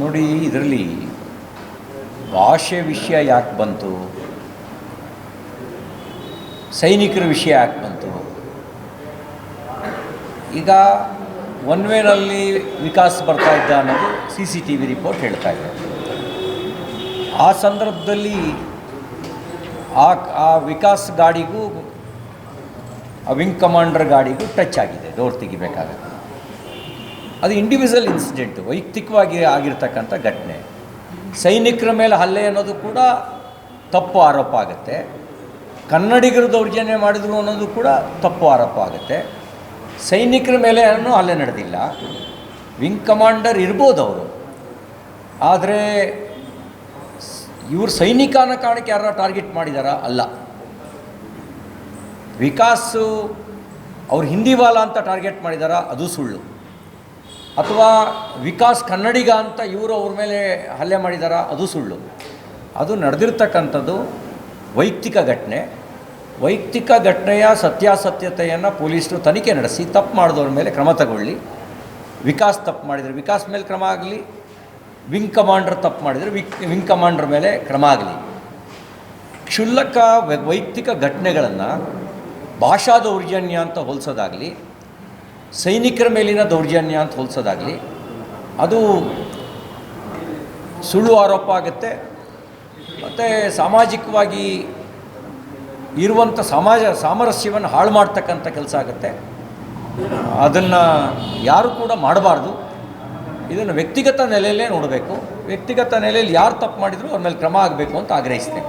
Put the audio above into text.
ನೋಡಿ, ಇದರಲ್ಲಿ ಭಾಷೆ ವಿಷಯ ಯಾಕೆ ಬಂತು, ಸೈನಿಕರ ವಿಷಯ ಯಾಕೆ ಬಂತು? ಈಗ ಒನ್ ವೇನಲ್ಲಿ ವಿಕಾಸ್ ಬರ್ತಾ ಇದ್ದ ಅನ್ನೋದು CCTV ರಿಪೋರ್ಟ್ ಹೇಳ್ತಾ ಇದೆ. ಆ ಸಂದರ್ಭದಲ್ಲಿ ಆ ವಿಕಾಸ್ ಗಾಡಿಗೂ ಆ ವಿಂಗ್ ಕಮಾಂಡರ್ ಗಾಡಿಗೂ ಟಚ್ ಆಗಿದೆ, ಡೋರ್ ತೆಗಿಬೇಕಾಗುತ್ತೆ. ಅದು ಇಂಡಿವಿಜುವಲ್ ಇನ್ಸಿಡೆಂಟು, ವೈಯಕ್ತಿಕವಾಗಿ ಆಗಿರ್ತಕ್ಕಂಥ ಘಟನೆ. ಸೈನಿಕರ ಮೇಲೆ ಹಲ್ಲೆ ಅನ್ನೋದು ಕೂಡ ತಪ್ಪು ಆರೋಪ ಆಗುತ್ತೆ. ಕನ್ನಡಿಗರು ದೌರ್ಜನ್ಯ ಮಾಡಿದ್ರು ಅನ್ನೋದು ಕೂಡ ತಪ್ಪು ಆರೋಪ ಆಗುತ್ತೆ. ಸೈನಿಕರ ಮೇಲೆ ಏನೂ ಹಲ್ಲೆ ನಡೆದಿಲ್ಲ. ವಿಂಗ್ ಕಮಾಂಡರ್ ಇರ್ಬೋದು ಅವರು, ಆದರೆ ಇವರು ಸೈನಿಕ ಅನ್ನೋ ಕಾರಣಕ್ಕೆ ಯಾರು ಟಾರ್ಗೆಟ್ ಮಾಡಿದಾರಾ? ಅಲ್ಲ. ವಿಕಾಸು ಅವ್ರು ಹಿಂದಿವಾಲ ಅಂತ ಟಾರ್ಗೆಟ್ ಮಾಡಿದಾರಾ? ಅದು ಸುಳ್ಳು. ಅಥವಾ ವಿಕಾಸ್ ಕನ್ನಡಿಗ ಅಂತ ಇವರು ಅವ್ರ ಮೇಲೆ ಹಲ್ಲೆ ಮಾಡಿದಾರಾ? ಅದು ಸುಳ್ಳು. ಅದು ನಡೆದಿರ್ತಕ್ಕಂಥದ್ದು ವೈಯಕ್ತಿಕ ಘಟನೆ. ವೈಯಕ್ತಿಕ ಘಟನೆಯ ಸತ್ಯಾಸತ್ಯತೆಯನ್ನು ಪೊಲೀಸರು ತನಿಖೆ ನಡೆಸಿ ತಪ್ಪು ಮಾಡಿದವ್ರ ಮೇಲೆ ಕ್ರಮ ತಗೊಳ್ಳಿ. ವಿಕಾಸ್ ತಪ್ಪು ಮಾಡಿದರೆ ವಿಕಾಸ್ ಮೇಲೆ ಕ್ರಮ ಆಗಲಿ, ವಿಂಗ್ ಕಮಾಂಡರ್ ತಪ್ಪು ಮಾಡಿದರೆ ವಿಂಗ್ ಕಮಾಂಡರ್ ಮೇಲೆ ಕ್ರಮ ಆಗಲಿ. ಕ್ಷುಲ್ಲಕ ವೈಯಕ್ತಿಕ ಘಟನೆಗಳನ್ನು ಭಾಷಾ ದೌರ್ಜನ್ಯ ಅಂತ ಹೋಲಿಸೋದಾಗಲಿ, ಸೈನಿಕರ ಮೇಲಿನ ದೌರ್ಜನ್ಯ ಅಂತ ಹೋಲಿಸೋದಾಗಲಿ, ಅದು ಸುಳ್ಳು ಆರೋಪ ಆಗುತ್ತೆ. ಮತ್ತು ಸಾಮಾಜಿಕವಾಗಿ ಇರುವಂಥ ಸಾಮರಸ್ಯವನ್ನು ಹಾಳು ಮಾಡ್ತಕ್ಕಂಥ ಕೆಲಸ ಆಗುತ್ತೆ. ಅದನ್ನು ಯಾರು ಕೂಡ ಮಾಡಬಾರ್ದು. ಇದನ್ನು ವ್ಯಕ್ತಿಗತ ನೆಲೆಯಲ್ಲೇ ನೋಡಬೇಕು. ವ್ಯಕ್ತಿಗತ ನೆಲೆಯಲ್ಲಿ ಯಾರು ತಪ್ಪು ಮಾಡಿದರೂ ಅವ್ರ ಮೇಲೆ ಕ್ರಮ ಆಗಬೇಕು ಅಂತ ಆಗ್ರಹಿಸ್ತೇನೆ.